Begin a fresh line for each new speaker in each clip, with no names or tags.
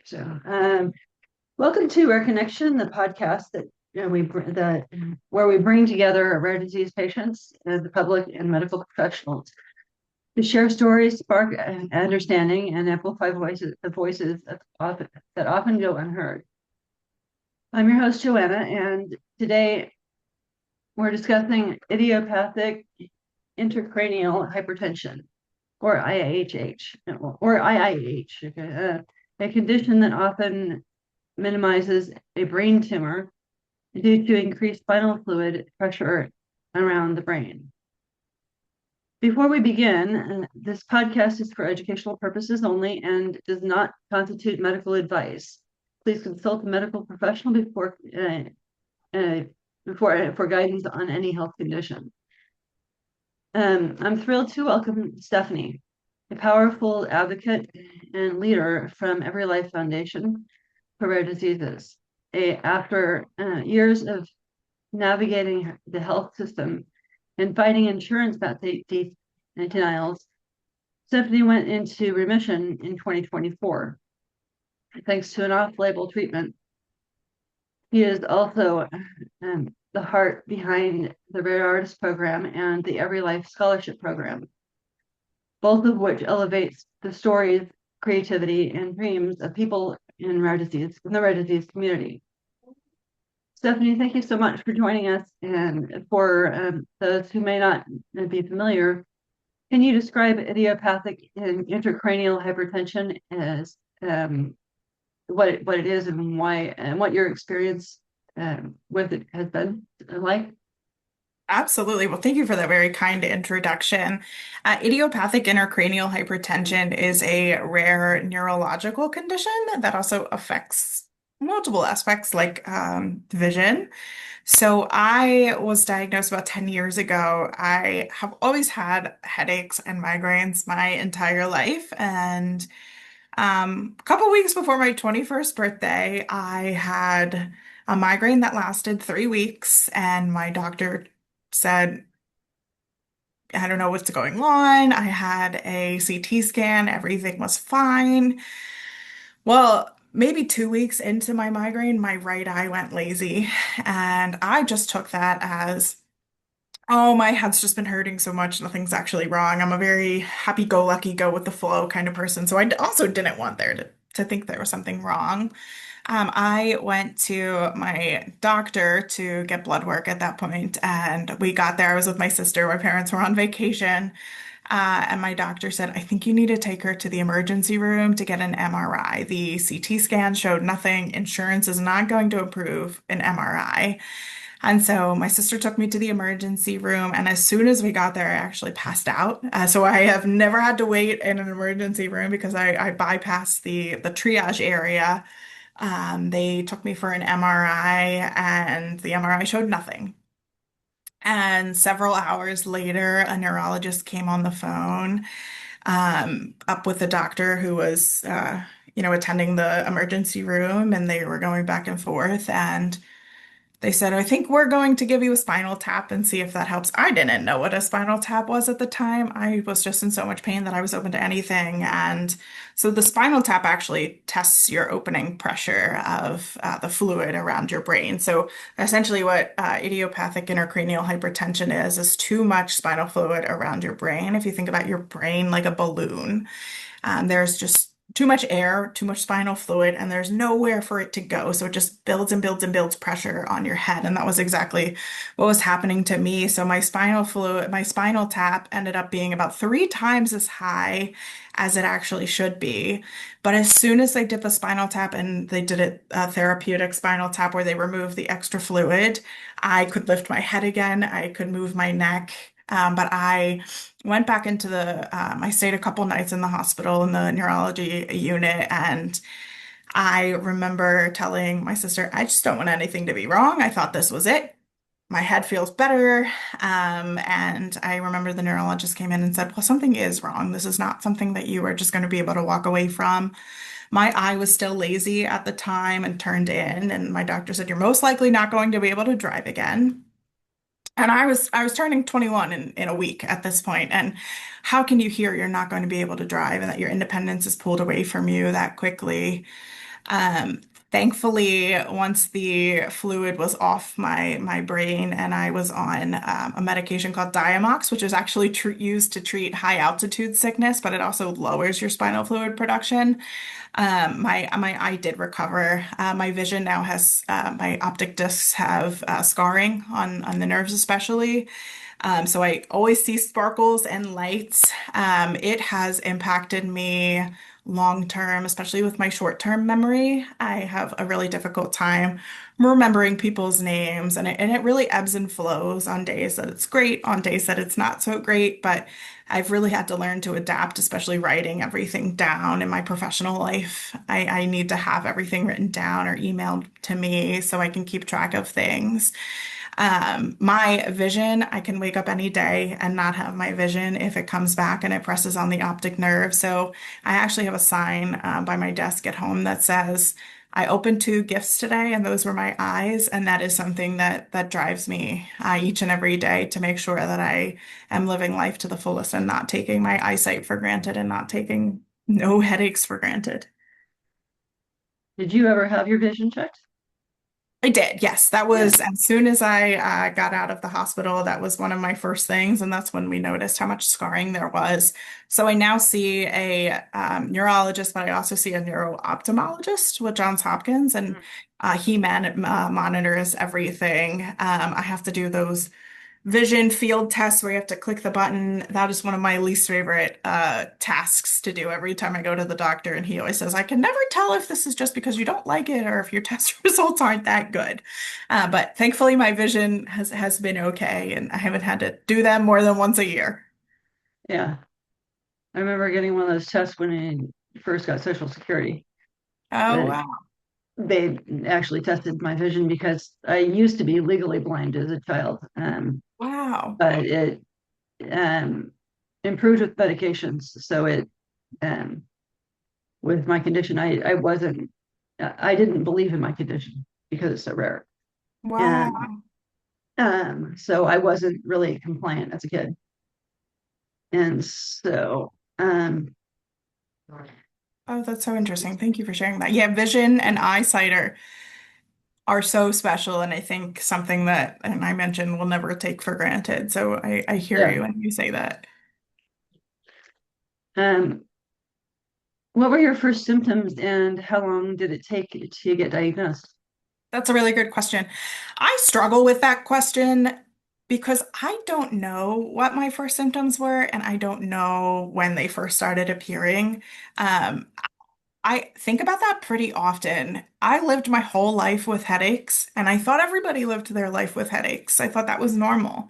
So, welcome to Rare Connection, the podcast that where we bring together rare disease patients, the public, and medical professionals to share stories, spark understanding, and amplify the voices that often go unheard. I'm your host, Joanna, and today we're discussing idiopathic intracranial hypertension, or IIHH, or IIH, a condition that often minimizes a brain tumor due to increased spinal fluid pressure around the brain. Before we begin, this podcast is for educational purposes only and does not constitute medical advice. Please consult a medical professional for guidance on any health condition. I'm thrilled to welcome Stephanie, a powerful advocate and leader from EveryLife Foundation for rare diseases. After years of navigating the health system and fighting insurance denials, Stephanie went into remission in 2024, thanks to an off-label treatment. He is also the heart behind the Rare Artist Program and the EveryLife Scholarship Program, both of which elevates the stories, creativity, and dreams of people in the rare disease community. Stephanie, thank you so much for joining us. And for those who may not be familiar, can you describe idiopathic intracranial hypertension as what it is and why, and what your experience with it has been like?
Absolutely. Well, thank you for that very kind introduction. Idiopathic intracranial hypertension is a rare neurological condition that also affects multiple aspects like vision. So I was diagnosed about 10 years ago. I have always had headaches and migraines my entire life. And a couple weeks before my 21st birthday, I had a migraine that lasted 3 weeks, and my doctor said, I don't know what's going on. I had a CT scan, everything was fine. Well, maybe 2 weeks into my migraine, my right eye went lazy. And I just took that as, oh, my head's just been hurting so much, nothing's actually wrong. I'm a very happy-go-lucky, go with the flow kind of person. So I also didn't want to think there was something wrong. I went to my doctor to get blood work at that point, and we got there. I was with my sister. My parents were on vacation, and my doctor said, I think you need to take her to the emergency room to get an MRI. The CT scan showed nothing. Insurance is not going to approve an MRI. And so my sister took me to the emergency room, and as soon as we got there, I actually passed out. So I have never had to wait in an emergency room because I bypassed the triage area. They took me for an MRI, and the MRI showed nothing. And several hours later, a neurologist came on the phone, up with the doctor who was, attending the emergency room, and they were going back and forth. And they said, I think we're going to give you a spinal tap and see if that helps. I didn't know what a spinal tap was at the time. I was just in so much pain that I was open to anything. And so the spinal tap actually tests your opening pressure of the fluid around your brain. So essentially what idiopathic intracranial hypertension is too much spinal fluid around your brain. If you think about your brain like a balloon, there's just too much air, too much spinal fluid, and there's nowhere for it to go. So it just builds and builds and builds pressure on your head. And that was exactly what was happening to me. So my spinal tap ended up being about 3 times as high as it actually should be. But as soon as they did the spinal tap, and they did it a therapeutic spinal tap where they removed the extra fluid, I could lift my head again. I could move my neck. But I went back into I stayed a couple nights in the hospital in the neurology unit. And I remember telling my sister, I just don't want anything to be wrong. I thought this was it. My head feels better. And I remember the neurologist came in and said, well, something is wrong. This is not something that you are just going to be able to walk away from. My eye was still lazy at the time and turned in. And my doctor said, you're most likely not going to be able to drive again. And I was turning 21 in a week at this point. And how can you hear you're not going to be able to drive and that your independence is pulled away from you that quickly? Um, Thankfully, once the fluid was off my brain and I was on a medication called Diamox, which is actually used to treat high altitude sickness, but it also lowers your spinal fluid production. My eye did recover. My vision now has my optic discs have scarring on the nerves especially. So I always see sparkles and lights. It has impacted me long term, especially with my short term memory. I have a really difficult time remembering people's names, and it really ebbs and flows on days that it's great, on days that it's not so great. But I've really had to learn to adapt, especially writing everything down in my professional life. I need to have everything written down or emailed to me so I can keep track of things. My vision, I can wake up any day and not have my vision if it comes back and it presses on the optic nerve. So I actually have a sign by my desk at home that says, I opened two gifts today, and those were my eyes. And that is something that drives me each and every day to make sure that I am living life to the fullest and not taking my eyesight for granted and not taking no headaches for granted.
Did you ever have your vision checked?
I did, yes. That
Yeah.
was as soon as I got out of the hospital. That was one of my first things, and that's when we noticed how much scarring there was. So I now see a neurologist, but I also see a neuro-ophthalmologist with Johns Hopkins, and he monitors everything. I have to do those vision field tests where you have to click the button. That is one of my least favorite tasks to do every time I go to the doctor. And he always says, I can never tell if this is just because you don't like it or if your test results aren't that good. But thankfully, my vision has been okay, and I haven't had to do them more than once a year.
Yeah. I remember getting one of those tests when I first got Social Security.
Oh,
But
wow.
they actually tested my vision because I used to be legally blind as a child.
Wow.
But it um, improved with medications. So it um, with my condition, I wasn't, I didn't believe in my condition because it's so rare. And
Wow.
so I wasn't really compliant as a kid. And so,
Oh, that's so interesting. Thank you for sharing that. Yeah, vision and eyesight are so special, and I think something that, and I mentioned, we'll never take for granted. So I hear
yeah.
you when you say that.
Um, what were your first symptoms and how long did it take to get diagnosed?
That's a really good question. I struggle with that question because I don't know what my first symptoms were, and I don't know when they first started appearing. Um, I think about that pretty often. I lived my whole life with headaches, and I thought everybody lived their life with headaches. I thought that was normal.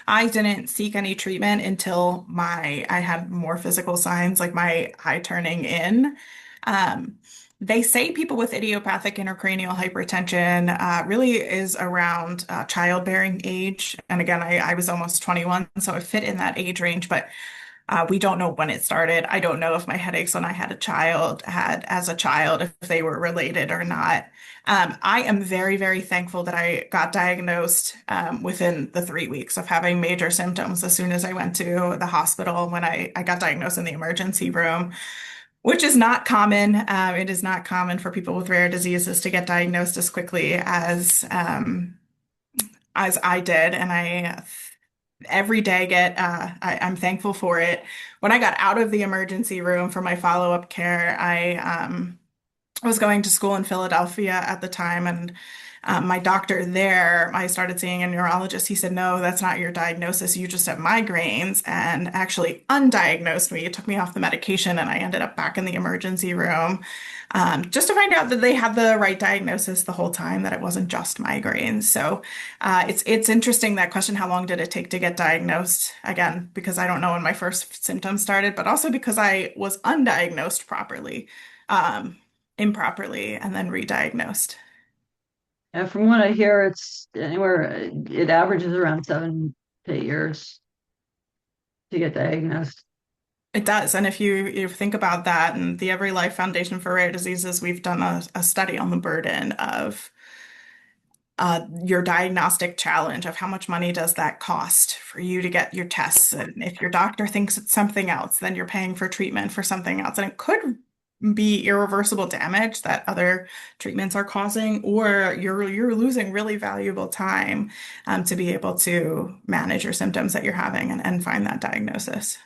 I didn't seek any treatment until I had more physical signs like my eye turning in. Um, they say people with idiopathic intracranial hypertension really is around childbearing age. And again, I was almost 21, so I fit in that age range, but we don't know when it started. I don't know if my headaches when I had a child had as a child, if they were related or not. I am very, very thankful that I got diagnosed within the 3 weeks of having major symptoms as soon as I went to the hospital when I got diagnosed in the emergency room, which is not common. It is not common for people with rare diseases to get diagnosed as quickly as I did, and I every day I'm thankful for it. When I got out of the emergency room for my follow-up care, I was going to school in Philadelphia at the time, and my doctor there, I started seeing a neurologist. He said, "No, that's not your diagnosis. You just have migraines," and actually undiagnosed me. It took me off the medication, and I ended up back in the emergency room just to find out that they had the right diagnosis the whole time, that it wasn't just migraines. So it's interesting that question, how long did it take to get diagnosed? Again, because I don't know when my first symptoms started, but also because I was undiagnosed properly. Improperly and then re-diagnosed.
And from what I hear, it's anywhere, it averages around 7 to 8 years to get diagnosed.
It does. And if you think about that, and the EveryLife Foundation for Rare Diseases, we've done a study on the burden of your diagnostic challenge of how much money does that cost for you to get your tests. And if your doctor thinks it's something else, then you're paying for treatment for something else. And it could be irreversible damage that other treatments are causing, or you're losing really valuable time to be able to manage your symptoms that you're having and find that diagnosis.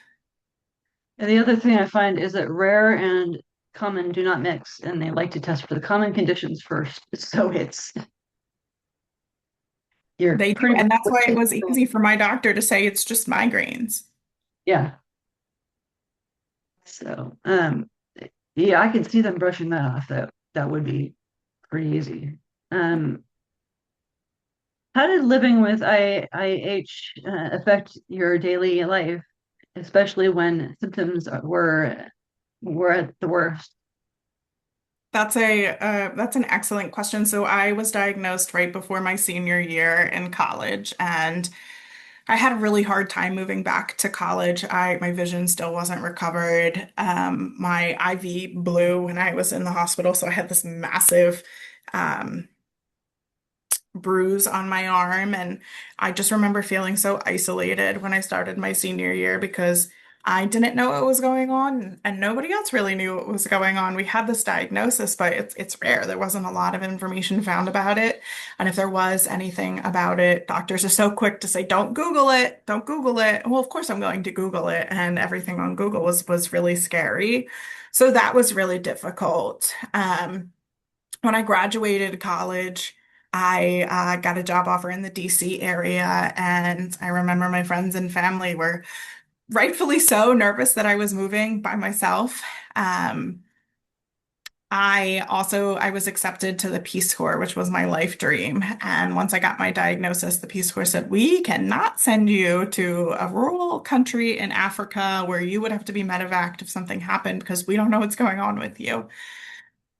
And the other thing I find is that rare and common do not mix, and they like to test for the common conditions first. So you're
They do,
pretty much
and that's why it
wasting.
was easy for my doctor to say it's just migraines.
Yeah. So yeah, I can see them brushing that off. That would be pretty easy. Um, how did living with IH affect your daily life, especially when symptoms were at the worst?
That's an excellent question. So I was diagnosed right before my senior year in college, and I had a really hard time moving back to college. My vision still wasn't recovered. My IV blew when I was in the hospital, so I had this massive um, bruise on my arm. And I just remember feeling so isolated when I started my senior year because I didn't know what was going on and nobody else really knew what was going on. We had this diagnosis, but it's rare. There wasn't a lot of information found about it. And if there was anything about it, doctors are so quick to say, don't Google it, don't Google it. Well, of course I'm going to Google it. And everything on Google was really scary. So that was really difficult. When I graduated college, I got a job offer in the DC area, and I remember my friends and family were rightfully so nervous that I was moving by myself. Um, I was accepted to the Peace Corps, which was my life dream. And once I got my diagnosis, the Peace Corps said, we cannot send you to a rural country in Africa where you would have to be medevaced if something happened because we don't know what's going on with you.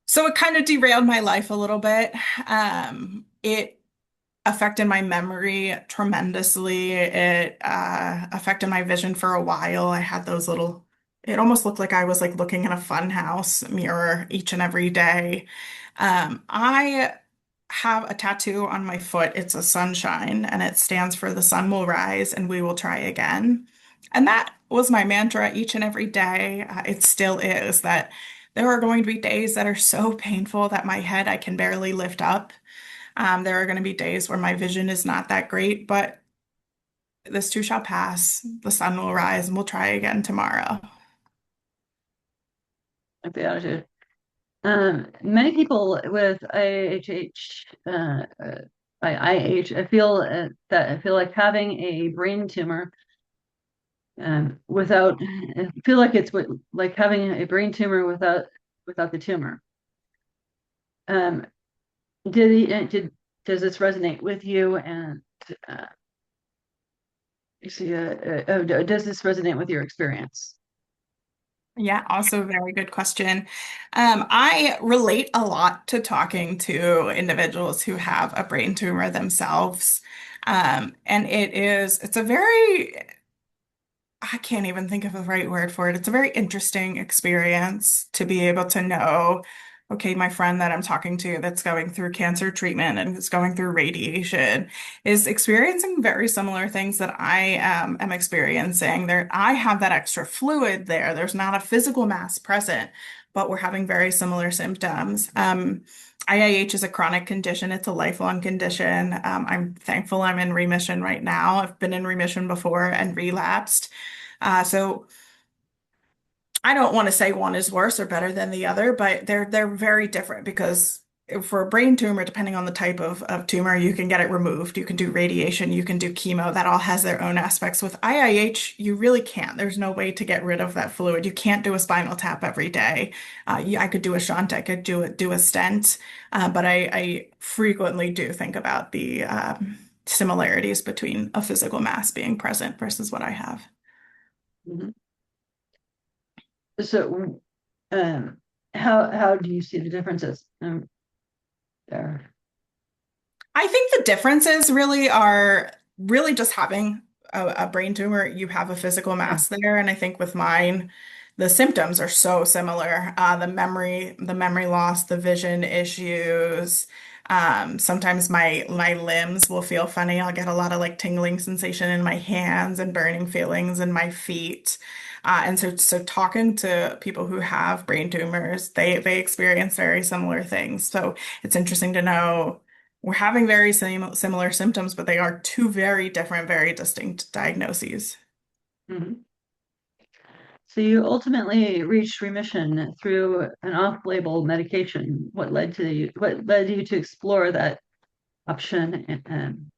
So it kind of derailed my life a little bit. It affected my memory tremendously. It affected my vision for a while. I had those little, it almost looked like I was like looking in a funhouse mirror each and every day. I have a tattoo on my foot. It's a sunshine and it stands for the sun will rise and we will try again. And that was my mantra each and every day. It still is that there are going to be days that are so painful that my head I can barely lift up. There are going to be days where my vision is not that great, but this too shall pass. The sun will rise and we'll try again tomorrow.
Like the attitude. Many people with IHH, IH, I feel like having a brain tumor, without, I feel like like having a brain tumor without the tumor. Um, does this resonate with you? And uh, does this resonate with your experience?
Yeah, also a very good question. I relate a lot to talking to individuals who have a brain tumor themselves. And it's a very I can't even think of the right word for it. It's a very interesting experience to be able to know, okay, my friend that I'm talking to that's going through cancer treatment and is going through radiation is experiencing very similar things that I am experiencing. I have that extra fluid there. There's not a physical mass present, but we're having very similar symptoms. IIH is a chronic condition. It's a lifelong condition. I'm thankful I'm in remission right now. I've been in remission before and relapsed. So I don't want to say one is worse or better than the other, but they're very different because for a brain tumor, depending on the type of tumor, you can get it removed. You can do radiation, you can do chemo. That all has their own aspects. With IIH, you really can't. There's no way to get rid of that fluid. You can't do a spinal tap every day. I could do a shunt, I could do a stent, but I frequently do think about the similarities between a physical mass being present versus what I have.
Mhm. So, um, how do you see the differences there?
I think the differences really are really just having a brain tumor. You have a physical
Yeah.
mass there. And I think with mine, the symptoms are so similar. The memory loss, the vision issues. Sometimes my limbs will feel funny. I'll get a lot of like tingling sensation in my hands and burning feelings in my feet. And so talking to people who have brain tumors, they experience very similar things. So it's interesting to know we're having very similar symptoms, but they are two very different, very distinct diagnoses.
Mhm. So you ultimately reached remission through an off-label medication. What led you to explore that option?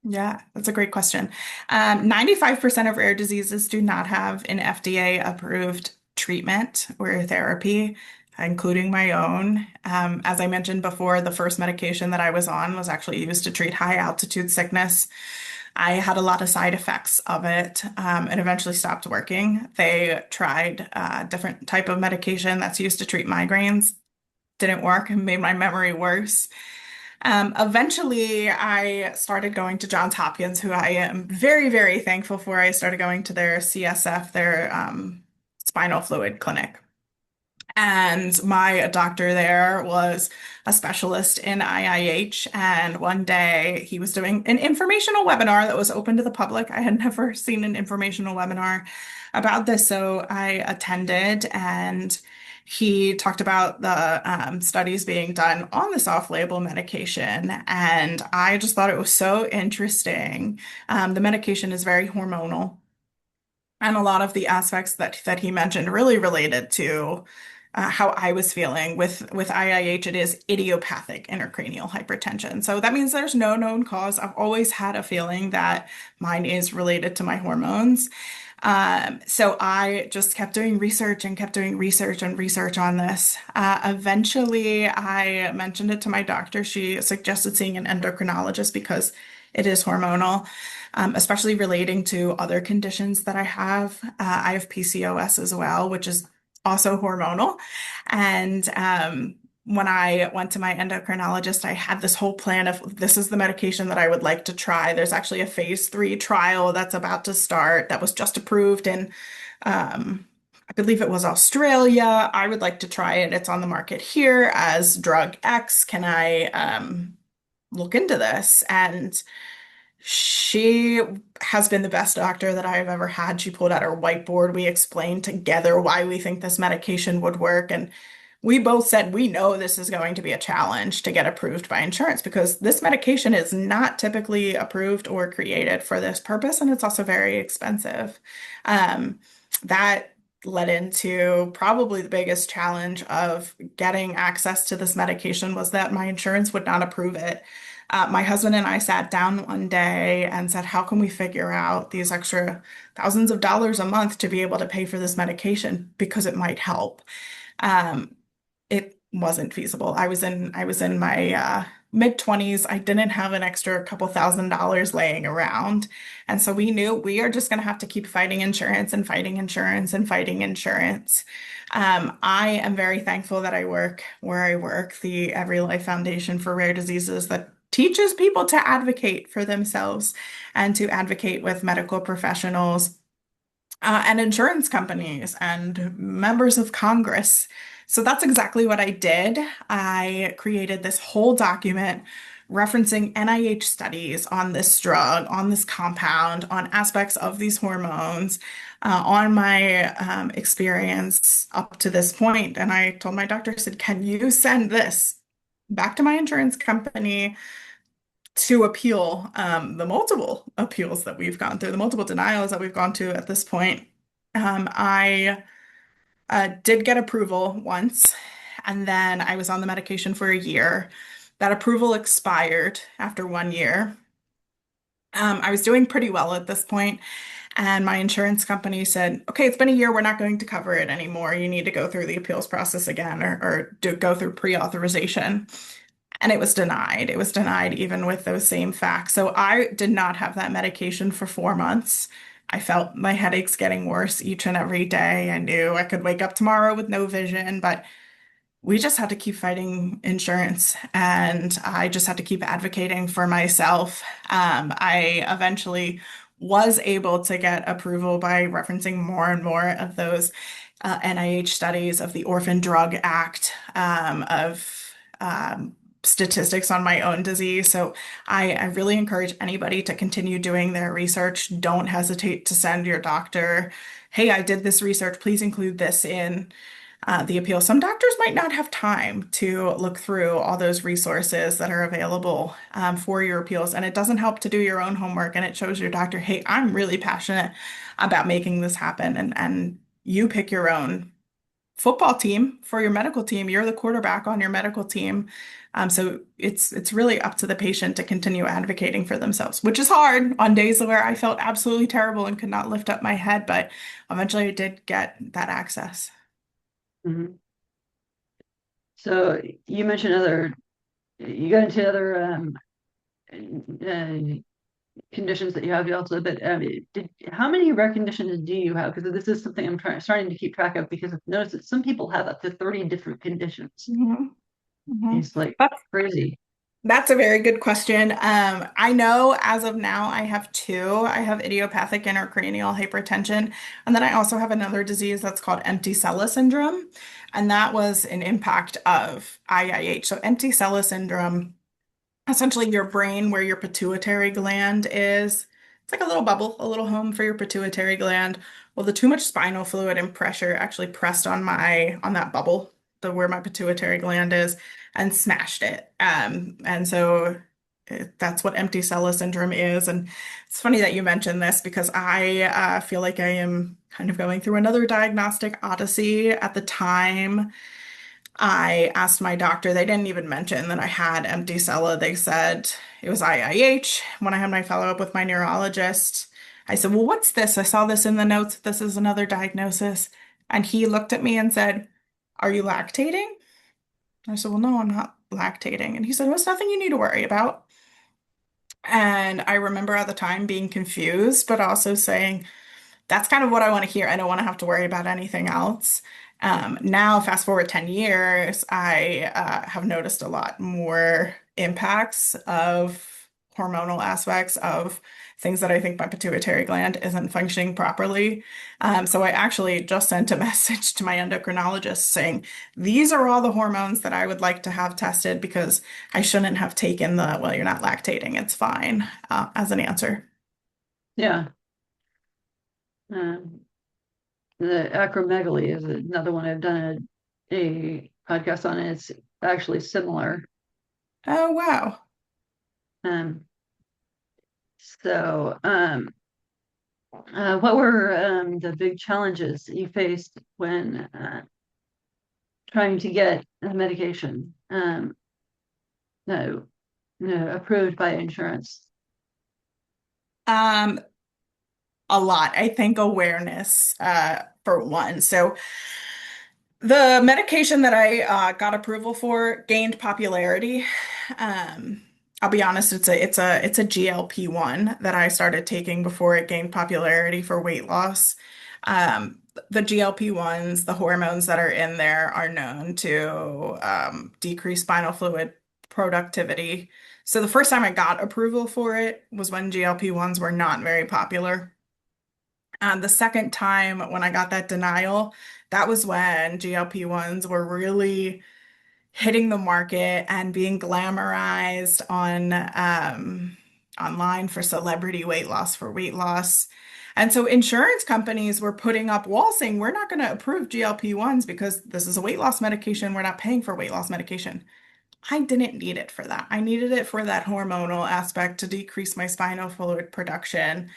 Yeah, that's a great question. 95% of rare diseases do not have an FDA-approved treatment or therapy, including my own. As I mentioned before, the first medication that I was on was actually used to treat high altitude sickness. I had a lot of side effects of it, and eventually stopped working. They tried a different type of medication that's used to treat migraines. Didn't work and made my memory worse. Eventually, I started going to Johns Hopkins, who I am very, very thankful for. I started going to their CSF, their spinal fluid clinic. And my doctor there was a specialist in IIH. And one day he was doing an informational webinar that was open to the public. I had never seen an informational webinar about this. So I attended, and he talked about the studies being done on this off-label medication. And I just thought it was so interesting. The medication is very hormonal. And a lot of the aspects that he mentioned really related to how I was feeling with IIH. It is idiopathic intracranial hypertension. So that means there's no known cause. I've always had a feeling that mine is related to my hormones. So I just kept doing research and kept doing research and research on this. Eventually, I mentioned it to my doctor. She suggested seeing an endocrinologist because it is hormonal, especially relating to other conditions that I have. I have PCOS as well, which is also hormonal. And when I went to my endocrinologist, I had this whole plan of this is the medication that I would like to try. There's actually a phase 3 trial that's about to start that was just approved in, I believe it was Australia. I would like to try it. It's on the market here as drug X. Can I look into this? And she has been the best doctor that I have ever had. She pulled out her whiteboard. We explained together why we think this medication would work. And we both said we know this is going to be a challenge to get approved by insurance because this medication is not typically approved or created for this purpose. And it's also very expensive. That led into probably the biggest challenge of getting access to this medication was that my insurance would not approve it. My husband and I sat down one day and said, how can we figure out these extra thousands of dollars a month to be able to pay for this medication because it might help? Um, it wasn't feasible. I was in my mid 20s. I didn't have an extra couple $1,000s laying around. And so we knew we are just going to have to keep fighting insurance and fighting insurance and fighting insurance. I am very thankful that I work where I work, the EveryLife Foundation for Rare Diseases that teaches people to advocate for themselves and to advocate with medical professionals and insurance companies and members of Congress. So that's exactly what I did. I created this whole document referencing NIH studies on this drug, on this compound, on aspects of these hormones, on my experience up to this point. And I told my doctor, I said, can you send this back to my insurance company to appeal the multiple appeals that we've gone through, the multiple denials that we've gone to at this point? I did get approval once, and then I was on the medication for a year. That approval expired after 1 year. I was doing pretty well at this point, and my insurance company said, okay, it's been a year, we're not going to cover it anymore. You need to go through the appeals process again or go through pre-authorization. And it was denied. It was denied even with those same facts. So I did not have that medication for 4 months. I felt my headaches getting worse each and every day. I knew I could wake up tomorrow with no vision, but we just had to keep fighting insurance and I just had to keep advocating for myself. I eventually was able to get approval by referencing more and more of those NIH studies, of the Orphan Drug Act, of statistics on my own disease. So I really encourage anybody to continue doing their research. Don't hesitate to send your doctor, hey, I did this research. Please include this in the appeal. Some doctors might not have time to look through all those resources that are available for your appeals. And it doesn't help to do your own homework. And it shows your doctor, hey, I'm really passionate about making this happen. And you pick your own football team for your medical team. You're the quarterback on your medical team. So it's really up to the patient to continue advocating for themselves, which is hard on days where I felt absolutely terrible and could not lift up my head. But eventually I did get that access.
Mhm. So you mentioned you got into other uh, conditions that you have also, but how many rare conditions do you have? Because this is something starting to keep track of because I've noticed that some people have up to 30 different conditions.
Mhm, mhm.
It's like
That's
crazy.
that's a very good question. I know as of now I have two. I have idiopathic intracranial hypertension, and then I also have another disease that's called empty sella syndrome, and that was an impact of IIH. So empty sella syndrome, essentially your brain where your pituitary gland is. It's like a little bubble, a little home for your pituitary gland. Well, the too much spinal fluid and pressure actually pressed on my on that bubble, the where my pituitary gland is, and smashed it. And so that's what empty sella syndrome is. And it's funny that you mentioned this because I feel like I am kind of going through another diagnostic odyssey at the time. I asked my doctor, they didn't even mention that I had empty sella. They said it was IIH. When I had my follow-up with my neurologist, I said, well, what's this? I saw this in the notes. This is another diagnosis. And he looked at me and said, are you lactating? I said, well, no, I'm not lactating. And he said, well, it's nothing you need to worry about. And I remember at the time being confused, but also saying, that's kind of what I want to hear. I don't want to have to worry about anything else. Now, fast forward 10 years, I have noticed a lot more impacts of hormonal aspects of things that I think my pituitary gland isn't functioning properly. So I actually just sent a message to my endocrinologist saying, these are all the hormones that I would like to have tested because I shouldn't have taken the, well, you're not lactating, it's fine, as an answer.
Yeah. Um, the acromegaly is another one I've done a podcast on. It's actually similar.
Oh, wow.
Um, so, what were the big challenges you faced when trying to get a medication no, no, approved by insurance?
Um, a lot. I think awareness, for one. So the medication that I got approval for gained popularity. Um, I'll be honest, it's a GLP-1 that I started taking before it gained popularity for weight loss. The GLP-1s, the hormones that are in there are known to decrease spinal fluid productivity. So the first time I got approval for it was when GLP-1s were not very popular. The second time when I got that denial, that was when GLP-1s were really hitting the market and being glamorized on online for celebrity weight loss, for weight loss. And so insurance companies were putting up walls saying, we're not going to approve GLP-1s because this is a weight loss medication. We're not paying for weight loss medication. I didn't need it for that. I needed it for that hormonal aspect to decrease my spinal fluid production.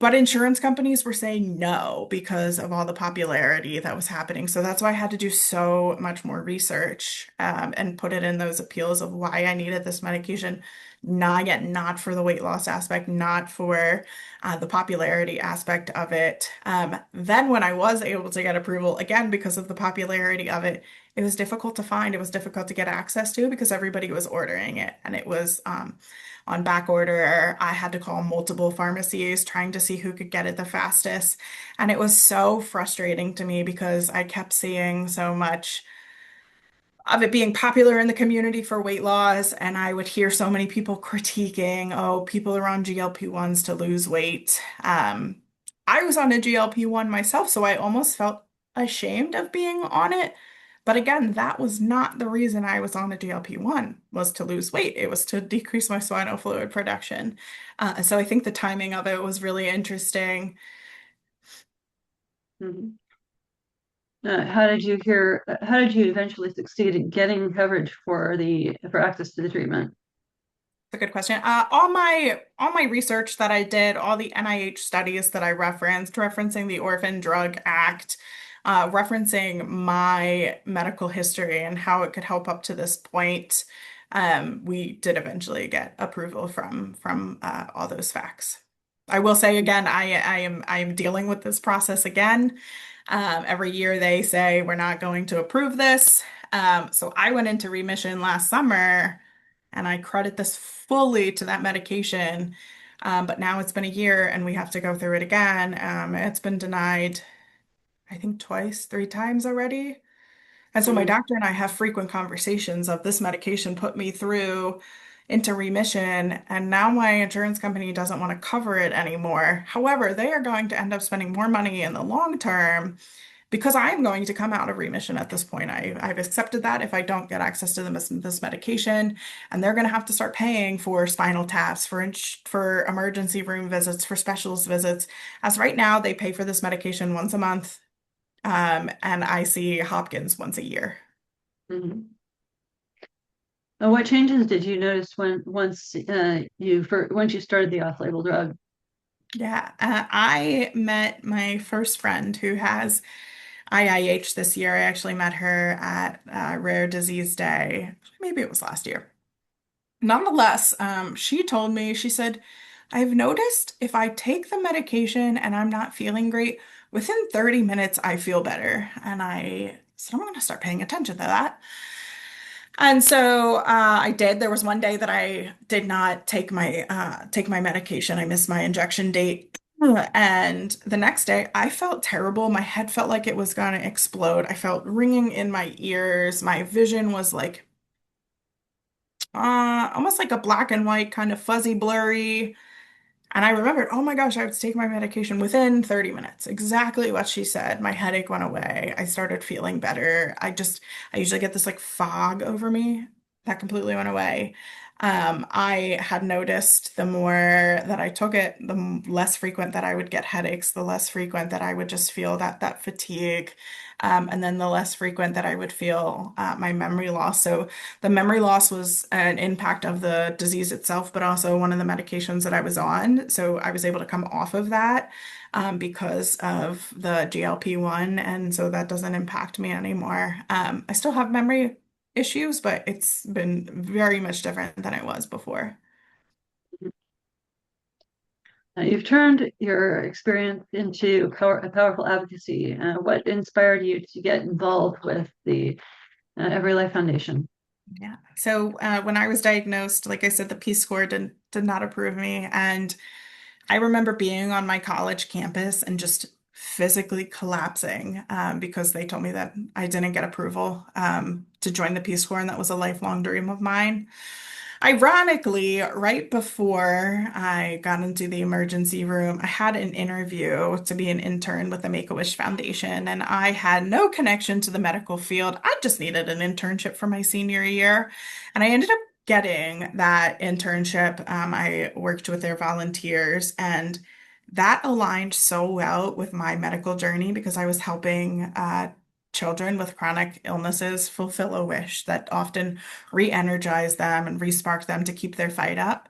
But insurance companies were saying no because of all the popularity that was happening. So that's why I had to do so much more research and put it in those appeals of why I needed this medication. Not yet, not for the weight loss aspect, not for the popularity aspect of it. Then when I was able to get approval, again, because of the popularity of it, it was difficult to find. It was difficult to get access to because everybody was ordering it. And it was on back order. I had to call multiple pharmacies trying to see who could get it the fastest. And it was so frustrating to me because I kept seeing so much of it being popular in the community for weight loss. And I would hear so many people critiquing, oh, people are on GLP-1s to lose weight. I was on a GLP-1 myself, so I almost felt ashamed of being on it. But again, that was not the reason I was on a GLP-1, was to lose weight. It was to decrease my spinal fluid production. So I think the timing of it was really interesting.
Mhm. How did you eventually succeed in getting coverage for access to the treatment?
A good question. All my research that I did, all the NIH studies that I referenced, referencing the Orphan Drug Act, referencing my medical history and how it could help up to this point, we did eventually get approval from all those facts. I will say again, I am dealing with this process again. Every year they say we're not going to approve this. So I went into remission last summer. And I credit this fully to that medication. But now it's been a year and we have to go through it again. It's been denied, I think twice, three times already. And so my
Mhm.
doctor and I have frequent conversations of this medication put me through into remission, and now my insurance company doesn't want to cover it anymore. However, they are going to end up spending more money in the long term because I'm going to come out of remission at this point. I've accepted that if I don't get access to this medication, and they're going to have to start paying for spinal taps, for emergency room visits, for specialist visits. As right now, they pay for this medication once a month, and I see Hopkins once a year.
Mhm. What changes did you notice once you started the off-label drug?
Yeah, I met my first friend who has IIH this year. I actually met her at Rare Disease Day. Maybe it was last year. Nonetheless, she told me, she said, I've noticed if I take the medication and I'm not feeling great, within 30 minutes, I feel better. And I said, I'm going to start paying attention to that. And so I did. There was one day that I did not take my medication. I missed my injection date. And the next day, I felt terrible. My head felt like it was going to explode. I felt ringing in my ears. My vision was like almost like a black and white, kind of fuzzy, blurry. And I remembered, oh my gosh, I have to take my medication within 30 minutes. Exactly what she said. My headache went away. I started feeling better. I usually get this like fog over me. That completely went away. I had noticed the more that I took it, less frequent that I would get headaches, the less frequent that I would just feel that fatigue, and then the less frequent that I would feel my memory loss. So the memory loss was an impact of the disease itself, but also one of the medications that I was on. So I was able to come off of that because of the GLP-1, and so that doesn't impact me anymore. I still have memory issues, but it's been very much different than it was before.
You've turned your experience into a powerful advocacy. What inspired you to get involved with the EveryLife Foundation?
Yeah. So when I was diagnosed, like I said, the Peace Corps did not approve me, and I remember being on my college campus and just physically collapsing because they told me that I didn't get approval to join the Peace Corps, and that was a lifelong dream of mine. Ironically, right before I got into the emergency room, I had an interview to be an intern with the Make-A-Wish Foundation, and I had no connection to the medical field. I just needed an internship for my senior year, and I ended up getting that internship. I worked with their volunteers, and that aligned so well with my medical journey because I was helping children with chronic illnesses fulfill a wish that often re-energize them and re-spark them to keep their fight up.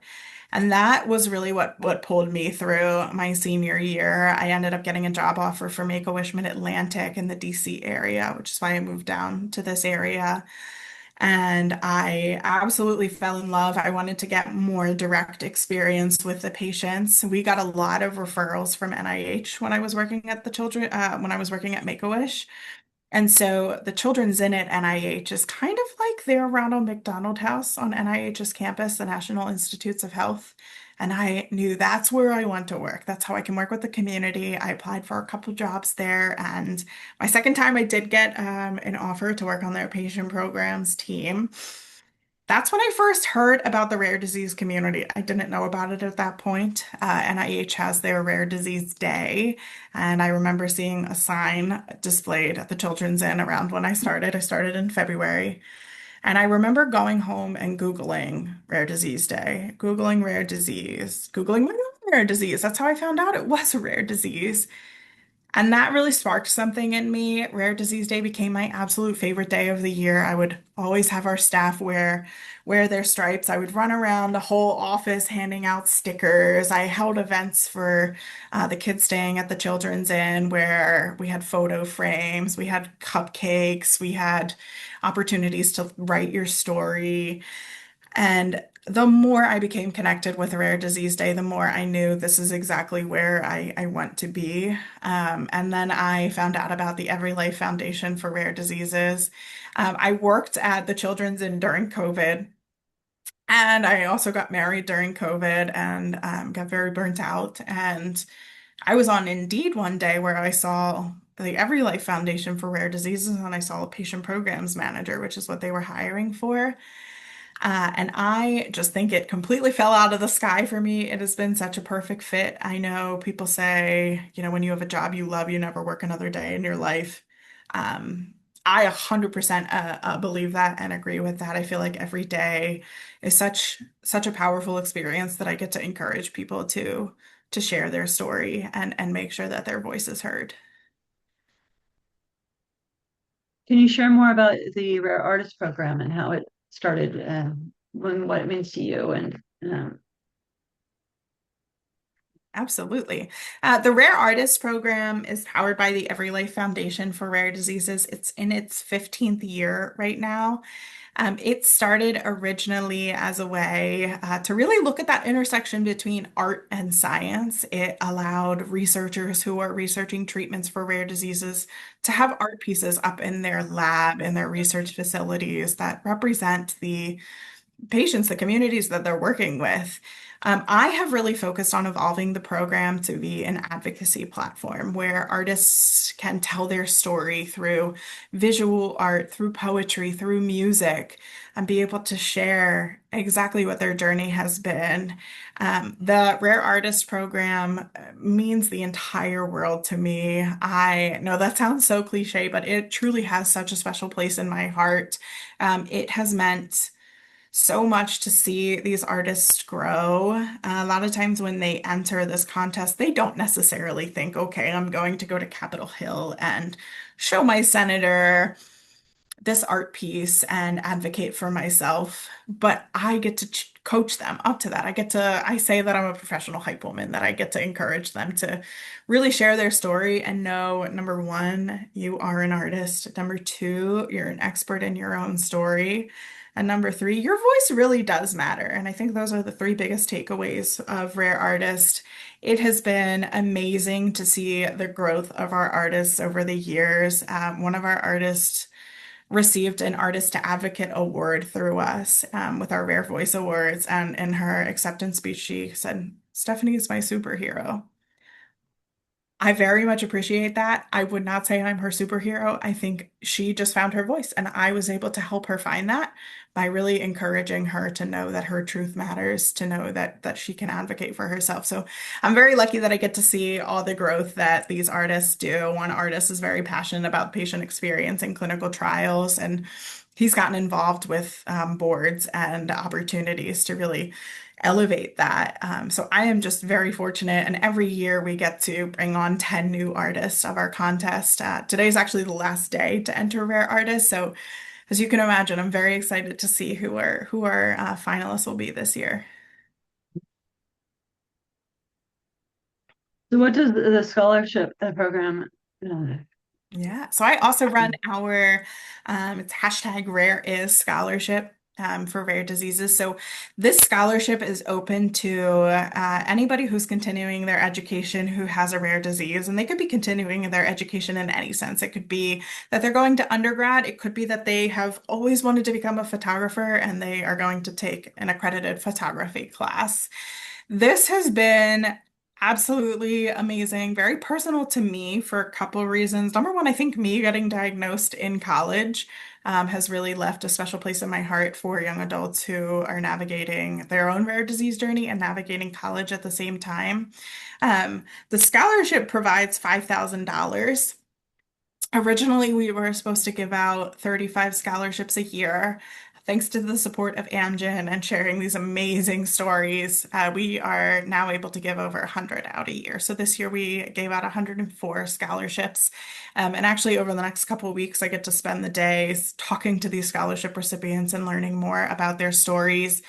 And that was really what pulled me through my senior year. I ended up getting a job offer for Make-A-Wish Mid-Atlantic in the DC area, which is why I moved down to this area. And I absolutely fell in love. I wanted to get more direct experience with the patients. We got a lot of referrals from NIH when I was working at when I was working at Make-A-Wish. And so the Children's Inn at NIH is kind of like their Ronald McDonald House on NIH's campus, the National Institutes of Health. And I knew that's where I want to work. That's how I can work with the community. I applied for a couple jobs there. And my second time, I did get an offer to work on their patient programs team. That's when I first heard about the rare disease community. I didn't know about it at that point. NIH has their Rare Disease Day, and I remember seeing a sign displayed at the Children's Inn around when I started. I started in February, and I remember going home and Googling Rare Disease Day, Googling rare disease, Googling my own rare disease. That's how I found out it was a rare disease. And that really sparked something in me. Rare Disease Day became my absolute favorite day of the year. I would always have our staff wear their stripes. I would run around the whole office handing out stickers. I held events for the kids staying at the Children's Inn where we had photo frames, we had cupcakes, we had opportunities to write your story. And the more I became connected with Rare Disease Day, the more I knew this is exactly where I want to be. And then I found out about the EveryLife Foundation for Rare Diseases. I worked at the Children's Inn during COVID, and I also got married during COVID and got very burnt out. And I was on Indeed one day where I saw the EveryLife Foundation for Rare Diseases, and I saw a patient programs manager, which is what they were hiring for. And I just think it completely fell out of the sky for me. It has been such a perfect fit. I know people say, when you have a job you love, you never work another day in your life. Um, I 100% believe that and agree with that. I feel like every day is such a powerful experience that I get to encourage people to share their story and make sure that their voice is heard.
Can you share more about the Rare Artist Program and how it started, what it means to you? And
Absolutely. The Rare Artists Program is powered by the EveryLife Foundation for Rare Diseases. It's in its 15th year right now. It started originally as a way to really look at that intersection between art and science. It allowed researchers who are researching treatments for rare diseases to have art pieces up in their lab, in their research facilities that represent the patients, the communities that they're working with. I have really focused on evolving the program to be an advocacy platform where artists can tell their story through visual art, through poetry, through music, and be able to share exactly what their journey has been. The Rare Artist Program means the entire world to me. I know that sounds so cliche, but it truly has such a special place in my heart. It has meant so much to see these artists grow. A lot of times when they enter this contest, they don't necessarily think, okay, I'm going to go to Capitol Hill and show my senator this art piece and advocate for myself, but I get to coach them up to that. I say that I'm a professional hype woman, that I get to encourage them to really share their story and know, number one, you are an artist. Number two, you're an expert in your own story. And number three, your voice really does matter. And I think those are the three biggest takeaways of Rare Artist. It has been amazing to see the growth of our artists over the years. One of our artists received an Artist to Advocate award through us with our Rare Voice Awards. And in her acceptance speech, she said, Stephanie is my superhero. I very much appreciate that. I would not say I'm her superhero. I think she just found her voice, and I was able to help her find that by really encouraging her to know that her truth matters, to know that she can advocate for herself. So I'm very lucky that I get to see all the growth that these artists do. One artist is very passionate about patient experience in clinical trials, and he's gotten involved with boards and opportunities to really elevate that. So I am just very fortunate. And every year we get to bring on 10 new artists of our contest. Today is actually the last day to enter Rare Artists. So as you can imagine, I'm very excited to see who our finalists will be this year.
so what does the scholarship program
Yeah. So I also run our it's hashtag Rare is Scholarship for rare diseases. So this scholarship is open to anybody who's continuing their education who has a rare disease, and they could be continuing their education in any sense. It could be that they're going to undergrad. It could be that they have always wanted to become a photographer and they are going to take an accredited photography class. This has been Absolutely amazing. Very personal to me for a couple of reasons. Number one, I think me getting diagnosed in college has really left a special place in my heart for young adults who are navigating their own rare disease journey and navigating college at the same time. The scholarship provides $5,000. Originally, we were supposed to give out 35 scholarships a year. Thanks to the support of Amgen and sharing these amazing stories, we are now able to give over 100 out a year. So this year we gave out 104 scholarships. And actually, over the next couple of weeks, I get to spend the days talking to these scholarship recipients and learning more about their stories.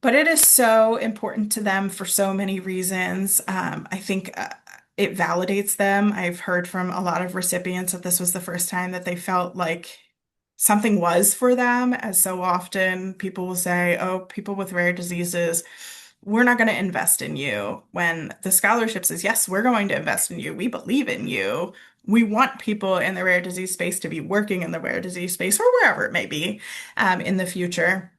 But it is so important to them for so many reasons. I think it validates them. I've heard from a lot of recipients that this was the first time that they felt like something was for them, as so often people will say, oh, people with rare diseases, we're not going to invest in you. When the scholarship says, yes, we're going to invest in you. We believe in you. We want people in the rare disease space to be working in the rare disease space or wherever it may be in the future.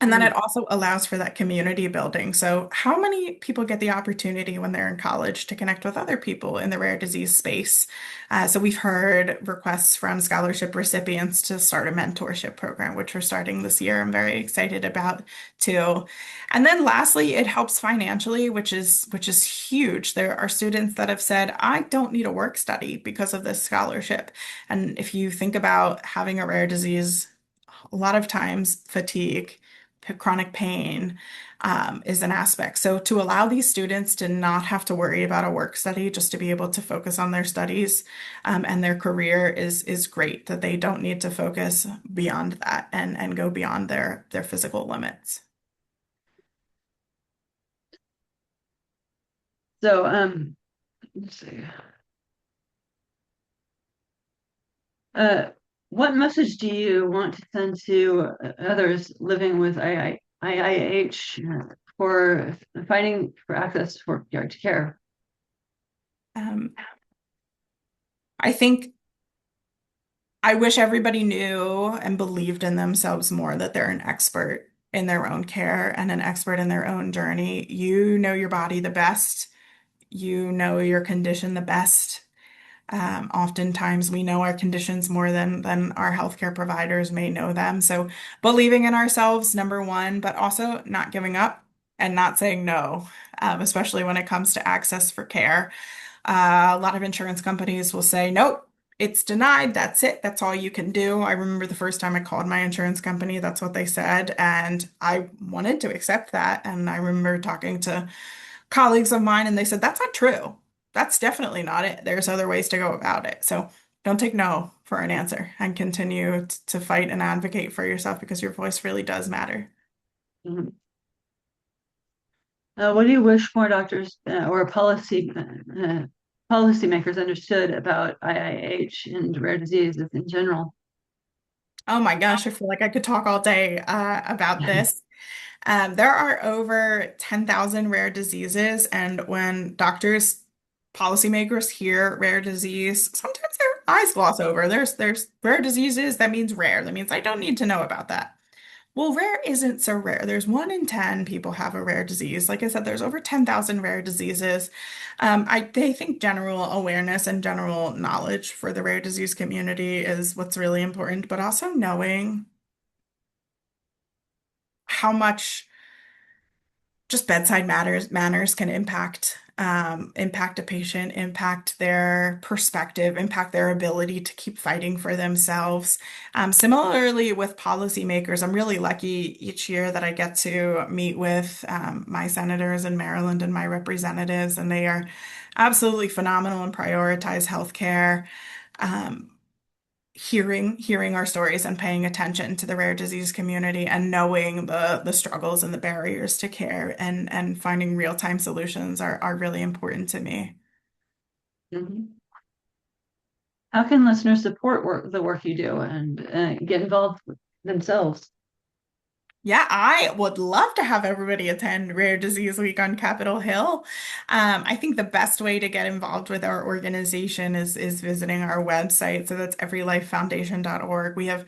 And then it
Mhm.
also allows for that community building. So, how many people get the opportunity when they're in college to connect with other people in the rare disease space? So, we've heard requests from scholarship recipients to start a mentorship program, which we're starting this year. I'm very excited about too. And then lastly, it helps financially, which is huge. There are students that have said, I don't need a work study because of this scholarship. And if you think about having a rare disease, a lot of times fatigue, chronic pain is an aspect. So to allow these students to not have to worry about a work study, just to be able to focus on their studies and their career is great. That they don't need to focus beyond that and go beyond their physical limits.
So, let's see. Uh, what message do you want to send to others living with IIH for fighting for access for to care?
Um, I think I wish everybody knew and believed in themselves more that they're an expert in their own care and an expert in their own journey. You know your body the best. You know your condition the best. Oftentimes, we know our conditions more than our healthcare providers may know them. So, believing in ourselves, number one, but also not giving up and not saying no, especially when it comes to access for care. A lot of insurance companies will say, nope, it's denied. That's it. That's all you can do. I remember the first time I called my insurance company, that's what they said. And I wanted to accept that. And I remember talking to colleagues of mine and they said, that's not true. That's definitely not it. There's other ways to go about it. So don't take no for an answer and continue to fight and advocate for yourself because your voice really does matter.
Mhm. What do you wish more doctors or policymakers understood about IIH and rare diseases in general?
Oh my gosh, I feel like I could talk all day about this. There are over 10,000 rare diseases, and when doctors, policymakers hear rare disease, sometimes their eyes gloss over. There's rare diseases, that means rare. That means I don't need to know about that. Well, rare isn't so rare. There's 1 in 10 people have a rare disease. Like I said, there's over 10,000 rare diseases. They think general awareness and general knowledge for the rare disease community is what's really important, but also knowing how much just bedside manners can impact a patient, impact their perspective, impact their ability to keep fighting for themselves. Similarly with policymakers, I'm really lucky each year that I get to meet with my senators in Maryland and my representatives, and they are absolutely phenomenal and prioritize healthcare. Um, hearing our stories and paying attention to the rare disease community and knowing the struggles and the barriers to care and finding real-time solutions are really important to me.
Mhm. How can listeners support the work you do and get involved themselves?
Yeah, I would love to have everybody attend Rare Disease Week on Capitol Hill. I think the best way to get involved with our organization is visiting our website. So that's everylifefoundation.org. We have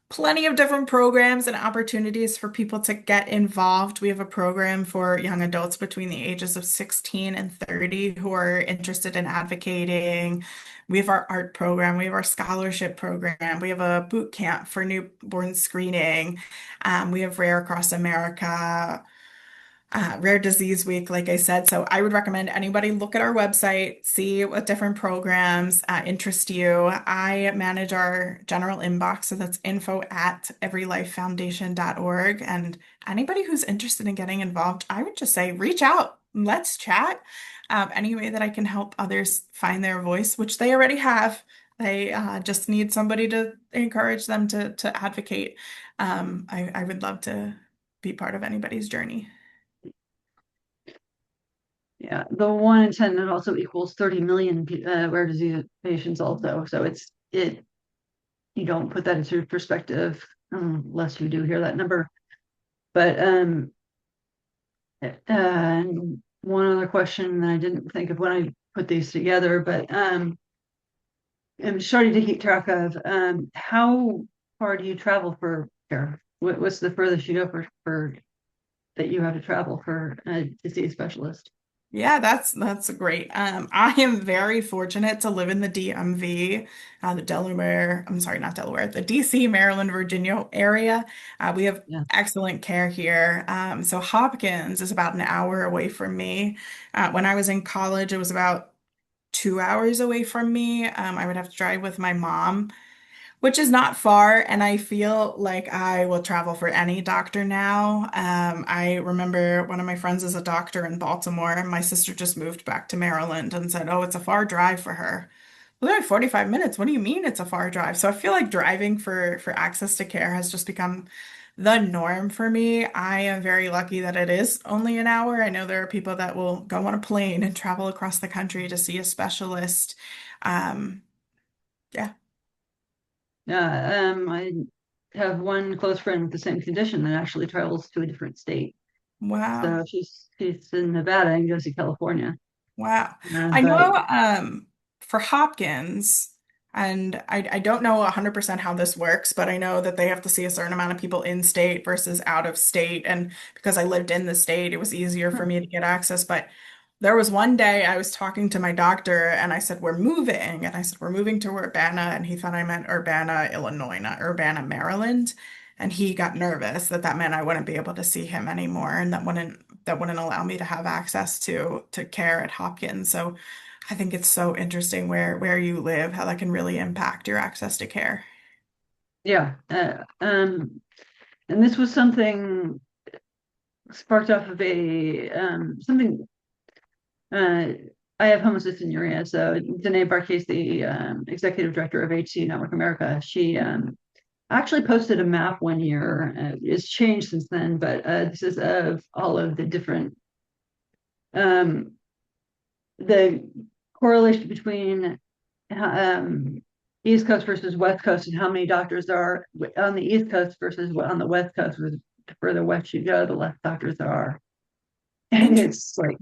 plenty of different programs and opportunities for people to get involved. We have a program for young adults between the ages of 16 and 30 who are interested in advocating. We have our art program, we have our scholarship program, we have a boot camp for newborn screening. We have Rare Across America. Rare Disease Week, like I said. So I would recommend anybody look at our website, see what different programs interest you. I manage our general inbox, so that's info@everylifefoundation.org. And anybody who's interested in getting involved, I would just say reach out. Let's chat. Any way that I can help others find their voice, which they already have. They just need somebody to encourage them to advocate. I would love to be part of anybody's journey.
Yeah, the 1 in 10 that also equals 30 million rare disease patients also. So you don't put that into perspective unless you do hear that number. But and one other question that I didn't think of when I put these together, but I'm starting to keep track of how far do you travel for care? What's the furthest you go for that you have to travel for to see a specialist?
Yeah, that's great. I am very fortunate to live in the DMV, the Delaware, I'm sorry, not Delaware, the DC, Maryland, Virginia area. We have
Yeah.
excellent care here. So Hopkins is about an hour away from me. When I was in college, it was about 2 hours away from me. I would have to drive with my mom, which is not far, and I feel like I will travel for any doctor now. I remember one of my friends is a doctor in Baltimore, and my sister just moved back to Maryland and said, "Oh, it's a far drive for her." Well, only 45 minutes. What do you mean it's a far drive? So I feel like driving for access to care has just become the norm for me. I am very lucky that it is only an hour. I know there are people that will go on a plane and travel across the country to see a specialist. Um, yeah.
I have one close friend with the same condition that actually travels to a different state.
Wow.
So she's in Nevada and goes to California.
Wow.
Uh,
I
but
know for Hopkins, and I don't know 100% how this works, but I know that they have to see a certain amount of people in state versus out of state. And because I lived in the state, it was easier for me to get access. But there was one day I was talking to my doctor and I said, "We're moving." And I said, "We're moving to Urbana." And he thought I meant Urbana, Illinois, not Urbana, Maryland. And he got nervous that that meant I wouldn't be able to see him anymore and that wouldn't allow me to have access to care at Hopkins. So I think it's so interesting where you live, how that can really impact your access to care.
yeah, and this was something sparked off of a something. Uh, I have homocystinuria, so Danae Barkes, the executive director of HC Network America, she actually posted a map one year. It's changed since then, but this is of all of the different um, the correlation between um, East Coast versus West Coast and how many doctors there are on the East Coast versus on the West Coast. The further west you go, the less doctors there are. And
Interesting.
it's like,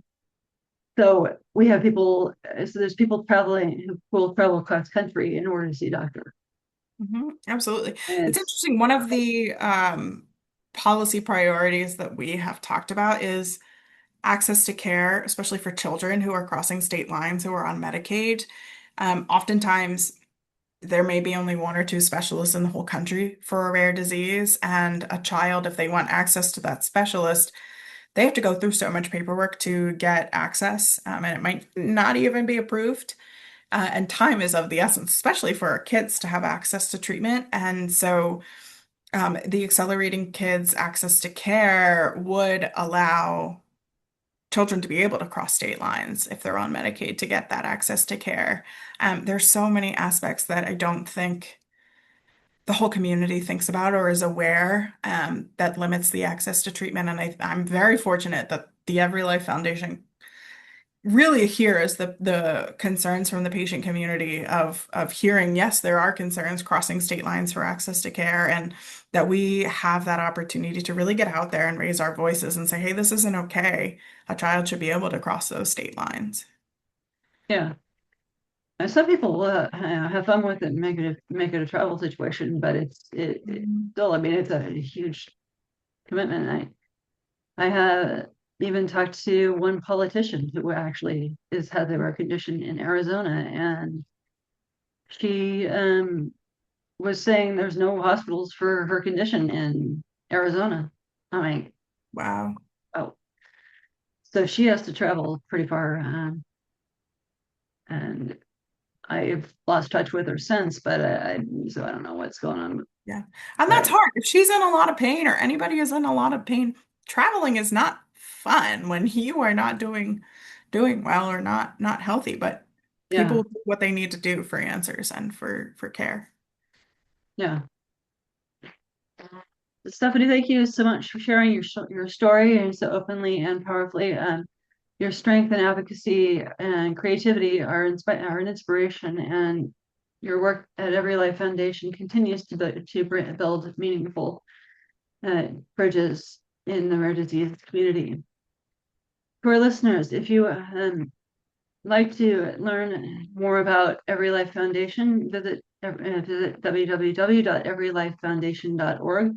so we have people, so there's people traveling who will travel across country in order to see a doctor.
Absolutely.
And
It's
it's,
interesting. One of the policy priorities that we have talked about is access to care, especially for children who are crossing state lines who are on Medicaid. Oftentimes, there may be only one or two specialists in the whole country for a rare disease, and a child, if they want access to that specialist, they have to go through so much paperwork to get access, and it might not even be approved. And time is of the essence, especially for our kids to have access to treatment. And so, the Accelerating Kids Access to Care would allow children to be able to cross state lines if they're on Medicaid to get that access to care. There's so many aspects that I don't think the whole community thinks about or is aware that limits the access to treatment. And I'm very fortunate that the EveryLife Foundation really hears the concerns from the patient community of hearing, yes, there are concerns crossing state lines for access to care, and that we have that opportunity to really get out there and raise our voices and say, hey, this isn't okay. A child should be able to cross those state lines.
yeah. Some people have fun with it and make it a travel situation, but it still, I mean, it's a huge commitment. I have even talked to one politician who actually has a rare condition in Arizona, and she was saying there's no hospitals for her condition in Arizona. I'm like,
Wow.
oh, so she has to travel pretty far, and I've lost touch with her since, but so I don't know what's going on.
Yeah. And that's
But
hard. If she's in a lot of pain or anybody is in a lot of pain, traveling is not fun when you are not doing well or not healthy, but
yeah,
people do what they need to do for answers and for care.
yeah. Stephanie, thank you so much for sharing your story and so openly and powerfully. Your strength and advocacy and creativity are an inspiration, and your work at EveryLife Foundation continues to build meaningful bridges in the rare disease community. For our listeners, if you like to learn more about EveryLife Foundation, visit www.everylifefoundation.org,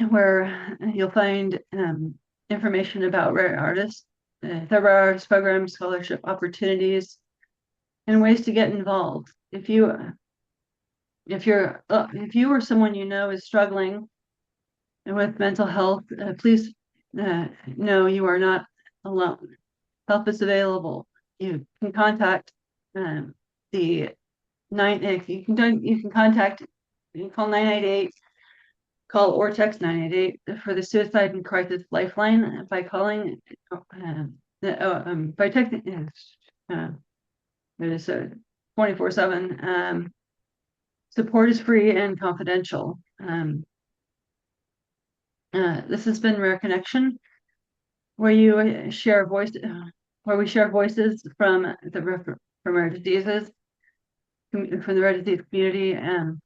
where you'll find information about rare artists, the rare arts program, scholarship opportunities, and ways to get involved. If you or someone you know is struggling with mental health, please know you are not alone. Help is available. You can contact the you can contact, you can call 988, call or text 988 for the suicide and crisis lifeline by calling by texting it is 24/7. Support is free and confidential. This has been Rare Connection, where you share voice where we share voices from rare diseases, from the rare disease community, and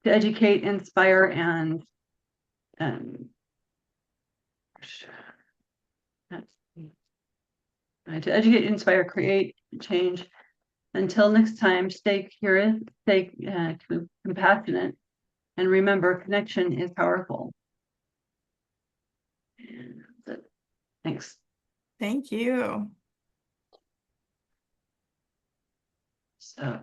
to educate, inspire, and um, to educate, inspire, create, change. Until next time, stay curious, stay compassionate, and remember, connection is powerful. Thanks.
Thank you.
So.